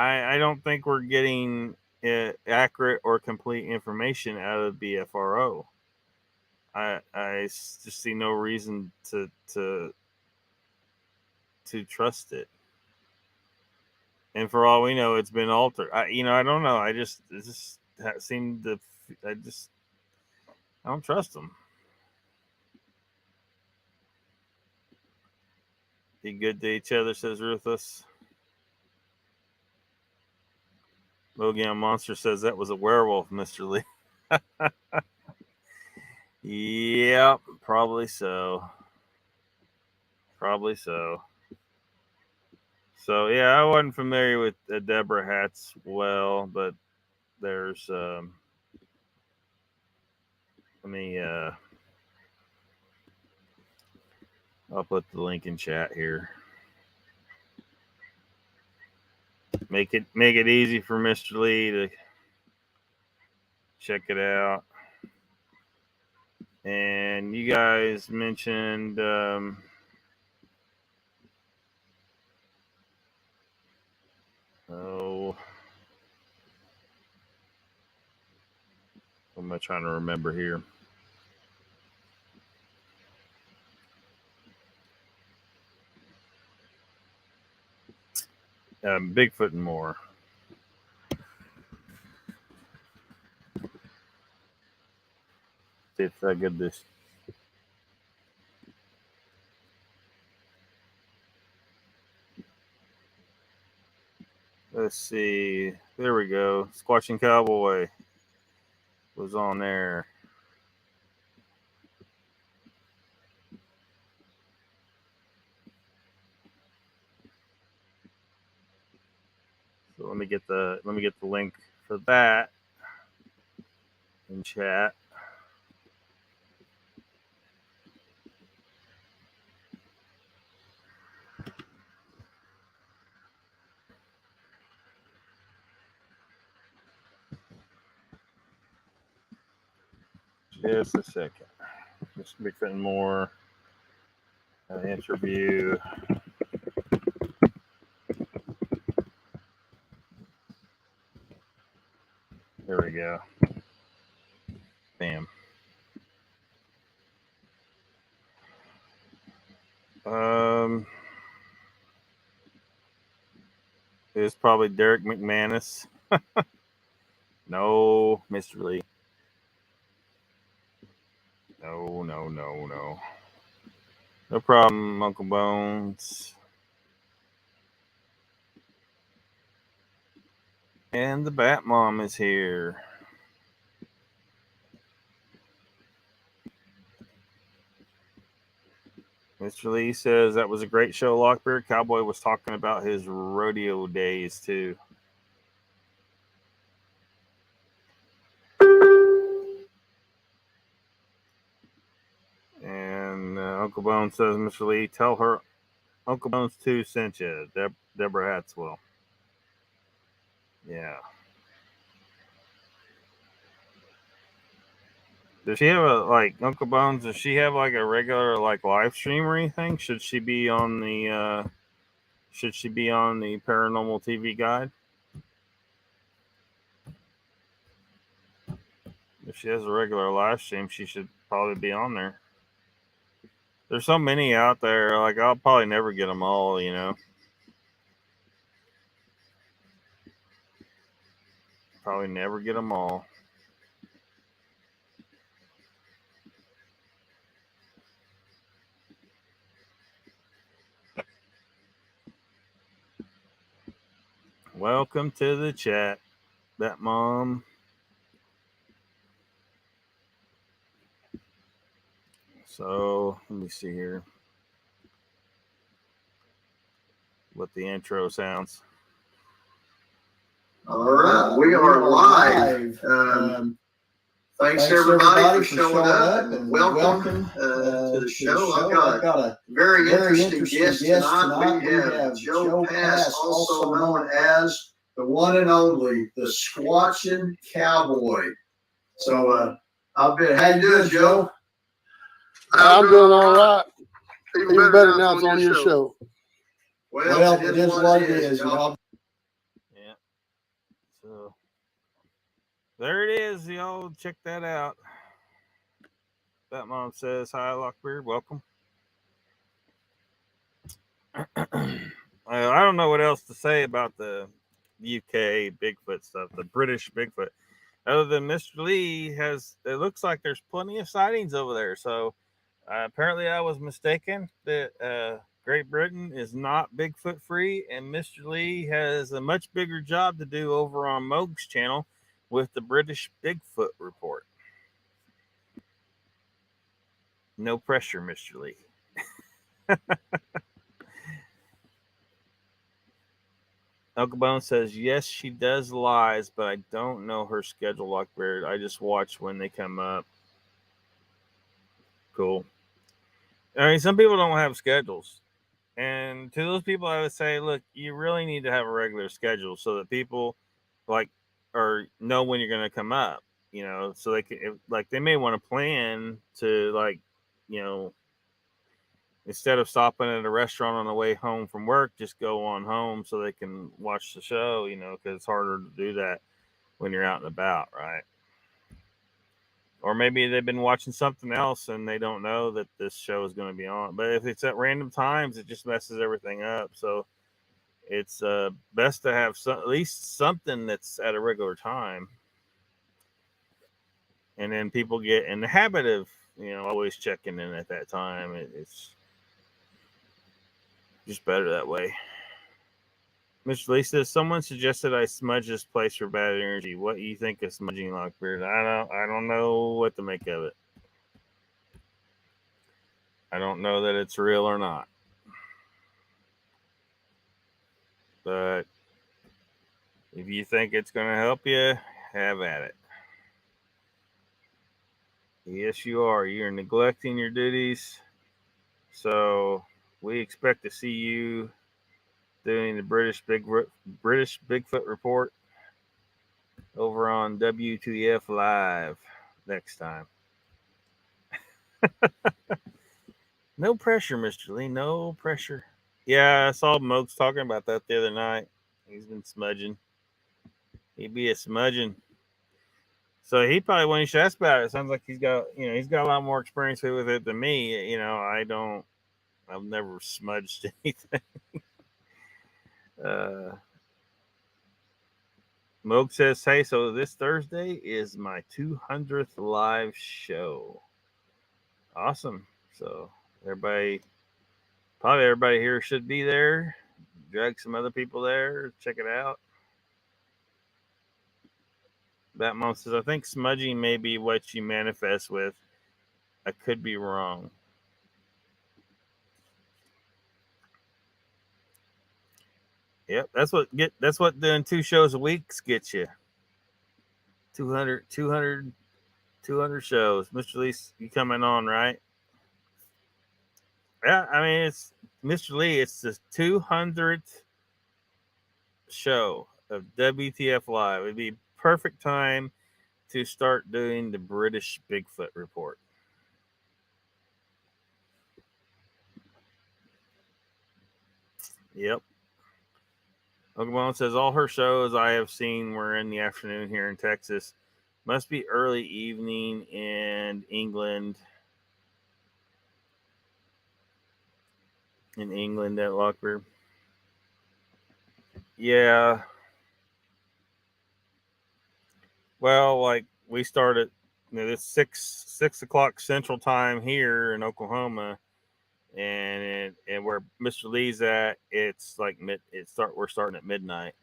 I don't think we're getting accurate or complete information out of BFRO. I just see no reason to trust it. And for all we know, it's been altered. I don't know. I don't trust them. Be good to each other, says Ruthless. Logan Monster says that was a werewolf, Mr. Lee. Yep, probably so. So yeah, I wasn't familiar with Deborah Hat's well, but there's I'll put the link in chat here. Make it easy for Mr. Lee to check it out. And you guys mentioned what am I trying to remember here? Bigfoot and more. See if I get this. Let's see. There we go. Squatching Cowboy was on there. So let me get the link for that in chat. Just a second. Just Bigfoot and more. Interview. There we go. Bam. It's probably Derek McManus. No, Mr. Lee. No. No problem, Uncle Bones. And the Bat Mom is here. Mr. Lee says that was a great show, Lockbeard. Cowboy was talking about his rodeo days, too. And Uncle Bones says, Mr. Lee, tell her Uncle Bones 2 sent you. Deborah Hatswell. Yeah. Does she have Uncle Bones, does she have like a regular like live stream or anything? Should she be on the Paranormal TV Guide? If she has a regular live stream, she should probably be on there. There's so many out there, like I'll probably never get them all, you know. Probably never get them all. Welcome to the chat, that mom. So let me see here what the intro sounds. All right, we are live. Thanks everybody for showing up and welcome to the show. I've got a very interesting guest tonight. We have Joe Pass, also known as the one and only the Squatching Cowboy. So how you doing, Joe? I'm doing all right. Even better now it's on your show. Well, it is what it is, y'all. Yeah. So there it is, y'all. Check that out. That mom says, hi, Lockbeard. Welcome. I don't know what else to say about the UK Bigfoot stuff, the British Bigfoot. Other than Mr. Lee it looks like there's plenty of sightings over there. So apparently I was mistaken that Great Britain is not Bigfoot free, and Mr. Lee has a much bigger job to do over on Moog's channel with the British Bigfoot report. No pressure, Mr. Lee. Uncle Bone says, yes, she does lies, but I don't know her schedule, Lockbeard. I just watch when they come up. Cool. I mean, some people don't have schedules. And to those people, I would say, look, you really need to have a regular schedule so that people know when you're going to come up, you know, so they can, they may want to plan to, you know, instead of stopping at a restaurant on the way home from work, just go on home so they can watch the show, you know, because it's harder to do that when you're out and about, right? Or maybe they've been watching something else and they don't know that this show is going to be on. But if it's at random times, it just messes everything up. So it's best to have at least something that's at a regular time. And then people get in the habit of, you know, always checking in at that time. It's just better that way. Mr. Lee says, someone suggested I smudge this place for bad energy. What do you think of smudging, Lockbeard? I don't know what to make of it. I don't know that it's real or not. But if you think it's going to help you, have at it. Yes, you are. You're neglecting your duties. So we expect to see you doing the British Bigfoot report over on W2F Live next time. No pressure, Mr. Lee. No pressure. Yeah, I saw Moke's talking about that the other night. He's been smudging. He'd be a smudging. So he probably, when he should ask about it, sounds like he's got a lot more experience with it than me. You know, I've never smudged anything. Moog says, hey, so this Thursday is my 200th live show. Awesome. So probably everybody here should be there. Drag some other people there. Check it out. Batmom says, I think smudging may be what you manifest with. I could be wrong. Yep, that's what doing 2 shows a week gets you. 200 shows. Mr. Lee, you coming on, right? Yeah, I mean, it's Mr. Lee, it's the 200th show of WTF Live. It'd be perfect time to start doing the British Bigfoot report. Yep. Pokemon says all her shows I have seen were in the afternoon here in Texas. Must be early evening in England. In England at Lockbeard. Yeah. Well, like we started, it's 6 o'clock Central Time here in Oklahoma, and where Mr. Lee's at, it's like we're starting at midnight.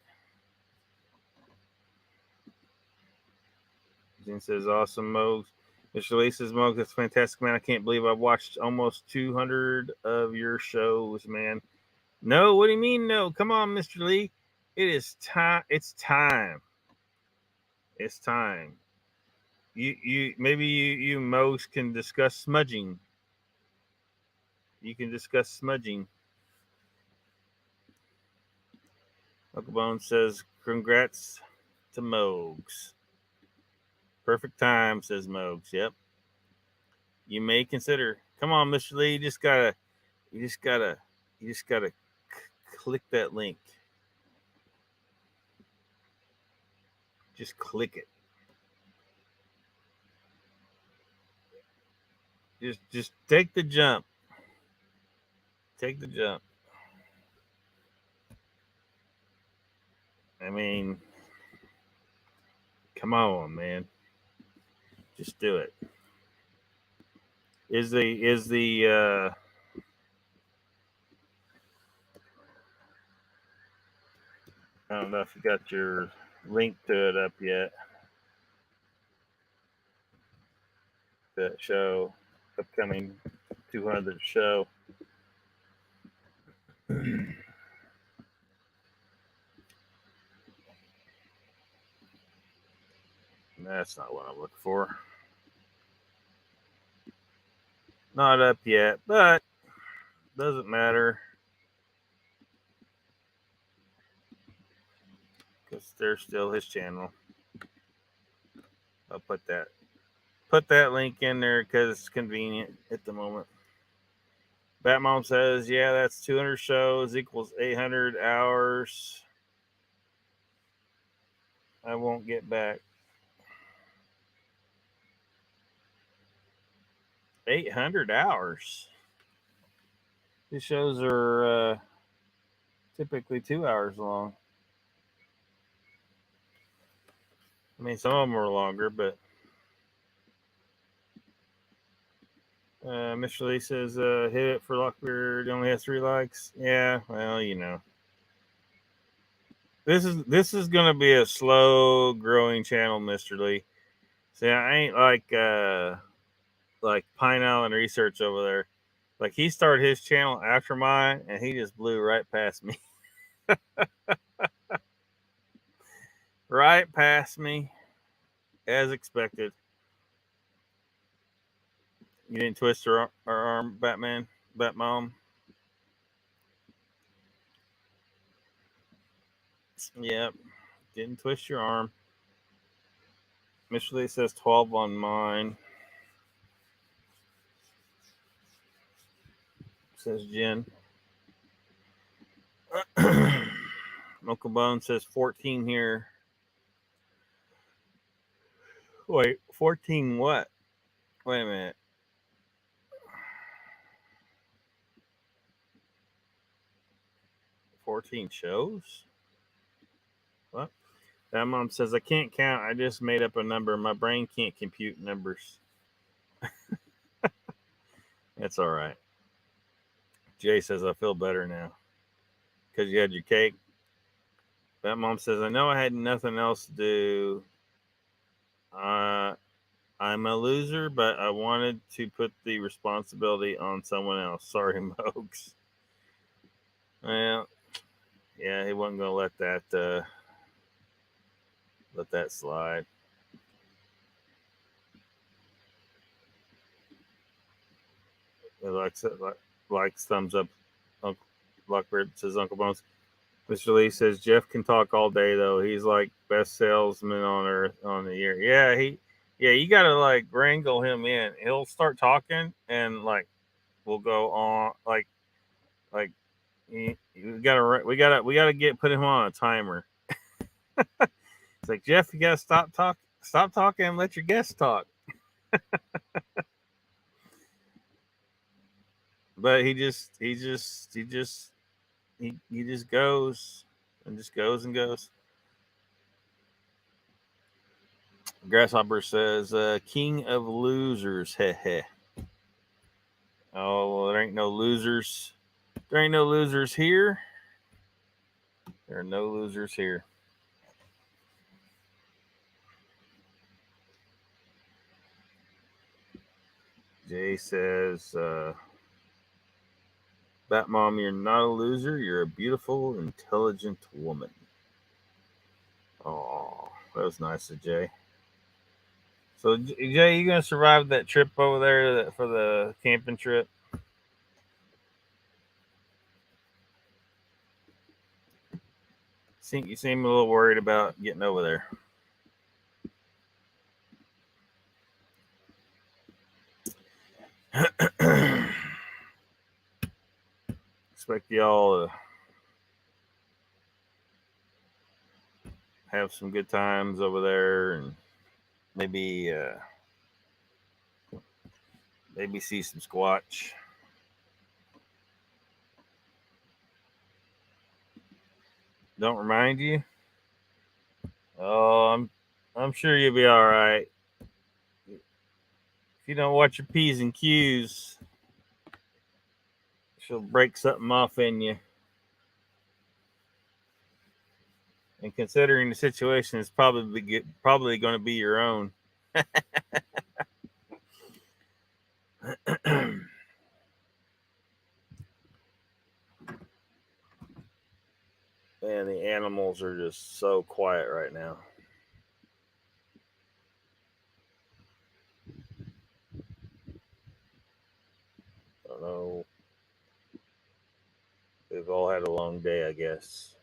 Jen says, "Awesome, Mogs." Mr. Lee says, "Mogs, that's fantastic, man. I can't believe I've watched almost 200 of your shows, man." No, what do you mean? No, come on, Mr. Lee. It is time. It's time. It's time. Maybe you Mogs can discuss smudging. You can discuss smudging. Uncle Bone says, "Congrats to Mogs." Perfect time, says Mogs. Yep. You may consider. Come on, Mr. Lee. You just gotta click that link. Just click it. Just take the jump. Take the jump. I mean, come on, man. Just do it. Is the I don't know if you got your link to it up yet. That show, upcoming 200th show. That's not what I'm looking for. Not up yet, but doesn't matter. Because there's still his channel. I'll put that link in there because it's convenient at the moment. Batmom says, yeah, that's 200 shows equals 800 hours. I won't get back. 800 hours. These shows are typically 2 hours long. I mean, some of them are longer, but Mr. Lee says, hit it for Lockbeard. Only has 3 likes. Yeah, well, you know. This is going to be a slow growing channel, Mr. Lee. See, I ain't like Pine Island Research over there. Like, he started his channel after mine, and he just blew right past me. Right past me, as expected. You didn't twist her arm, Batmom. Yep, didn't twist your arm. Mr. Lee says 12 on mine. Says Jen. Uncle Bone says 14 here. Wait, 14 what? Wait a minute. $14 shows? What? That mom says, I can't count. I just made up a number. My brain can't compute numbers. That's all right. Jay says, I feel better now. Because you had your cake. That mom says, I know I had nothing else to do. I'm a loser, but I wanted to put the responsibility on someone else. Sorry, Mogs. Well, Yeah, he wasn't gonna let that slide. Likes thumbs up. Uncle Lockbeard says Uncle Bones. Mr. Lee says Jeff can talk all day though. He's like best salesman on earth on the year. Yeah, you gotta like wrangle him in. He'll start talking and like we'll go on like we gotta put him on a timer. It's like Jeff, you gotta stop talking and let your guests talk. But he just goes and just goes and goes. Grasshopper says, "King of losers, heh." Oh, well, there ain't no losers. There ain't no losers here. There are no losers here. Jay says, Bat Mom, you're not a loser. You're a beautiful, intelligent woman. Oh, that was nice of Jay. So, Jay, you going to survive that trip over there for the camping trip? You seem a little worried about getting over there. Expect y'all to have some good times over there and maybe see some squatch. Don't remind you? Oh, I'm sure you'll be all right. If you don't watch your P's and Q's, she'll break something off in you. And considering the situation is probably going to be your own. Man, the animals are just so quiet right now. I don't know. They've all had a long day, I guess.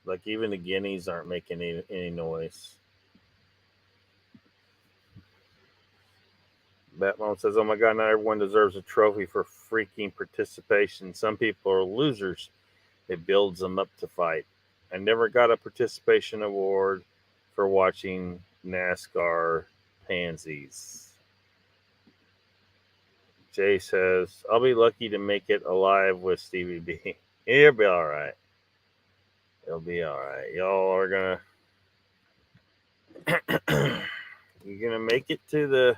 Like even the guineas aren't making any noise. Batmom says, "Oh my God, not everyone deserves a trophy for freaking participation. Some people are losers. It builds them up to fight. I never got a participation award for watching NASCAR pansies." Jay says, "I'll be lucky to make it alive with Stevie B." He'll be all right. He'll be all right. Y'all are gonna you're gonna make it to the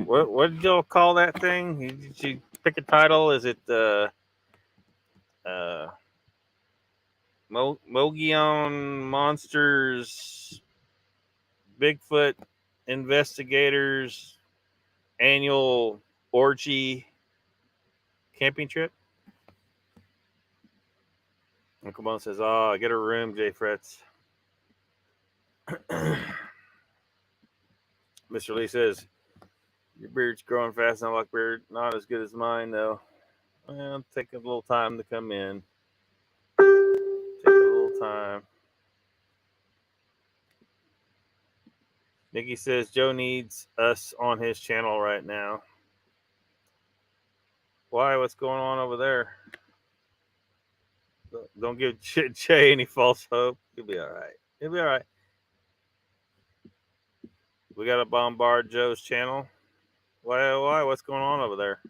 what did y'all call that thing? Did you pick a title? Is it Mogollon Monsters Bigfoot Investigators Annual Orgy Camping Trip? Uncle Bone says, "Oh, get a room, Jay Fretz." Mr. Lee says, "Your beard's growing fast now, Lockbeard. Not as good as mine, though. Well, take a little time to come in. Take a little time." Nikki says, "Joe needs us on his channel right now." Why? What's going on over there? Don't give Jay any false hope. He'll be all right. He'll be all right. We got to bombard Joe's channel. Why? What's going on over there?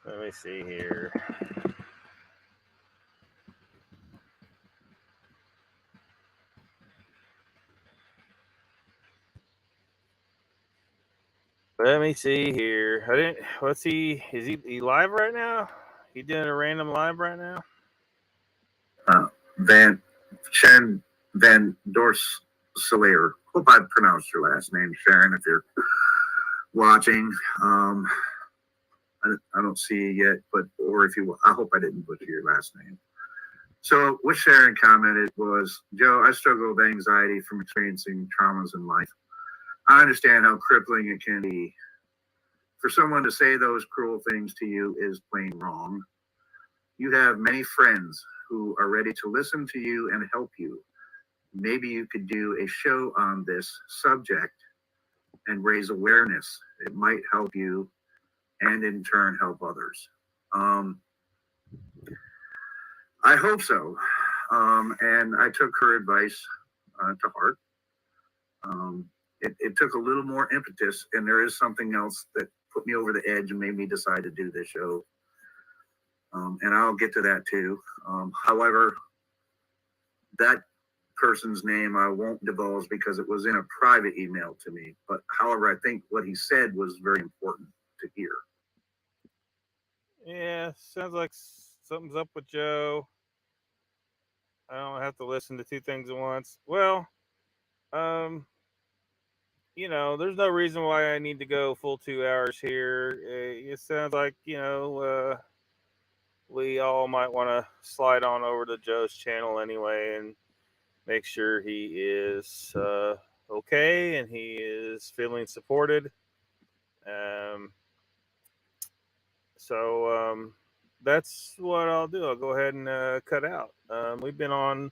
Let me see here. Let me see here. What's he? Is he live right now? He doing a random live right now? Van Chen Van Dorselaer. Hope I pronounced your last name, Sharon, if you're watching. I don't see you yet, but or if you, I hope I didn't butcher your last name. So what Sharon commented was, Joe, I struggle with anxiety from experiencing traumas in life. I understand how crippling it can be. For someone to say those cruel things to you is plain wrong. You have many friends who are ready to listen to you and help you. Maybe you could do a show on this subject and raise awareness. It might help you and in turn help others. I hope so. And I took her advice to heart. It took a little more impetus, and there is something else that put me over the edge and made me decide to do this show. And I'll get to that too. However, that person's name I won't divulge because it was in a private email to me. But however, I think what he said was very important to hear. Yeah, sounds like something's up with Joe. I don't have to listen to two things at once. Well, you know, there's no reason why I need to go full 2 hours here. It sounds like, you know, we all might want to slide on over to Joe's channel anyway and make sure he is okay and he is feeling supported. So that's what I'll do. I'll go ahead and cut out. We've been on,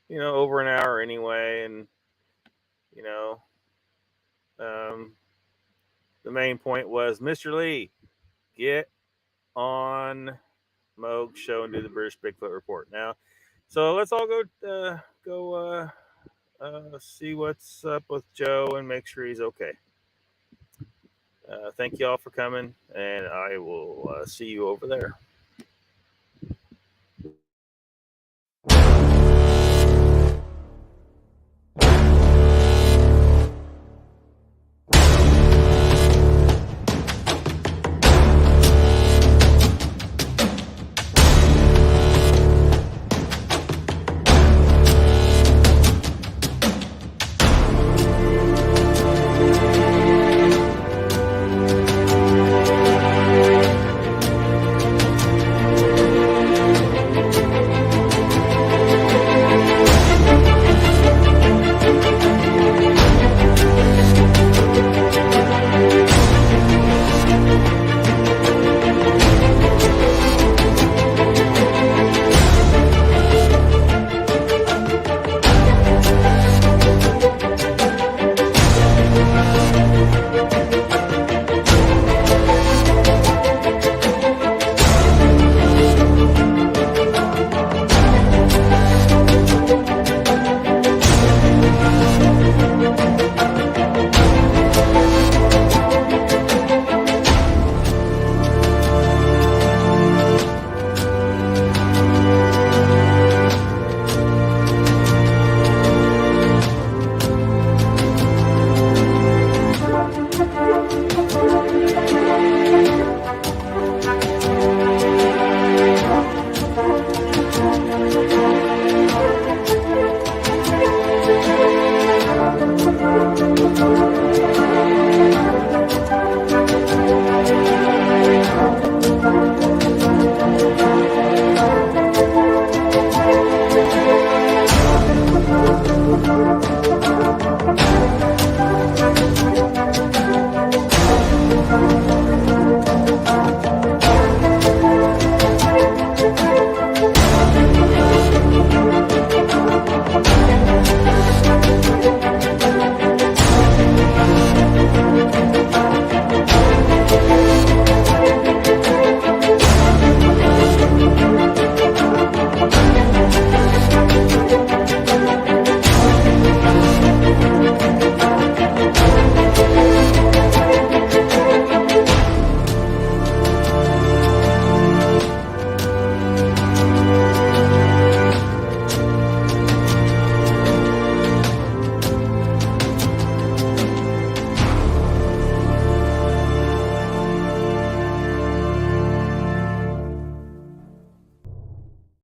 you know, over an hour anyway, and you know, the main point was, Mr. Lee, get on Moog's show and do the British Bigfoot report now. So let's all go see what's up with Joe and make sure he's okay. Thank you all for coming, and I will see you over there.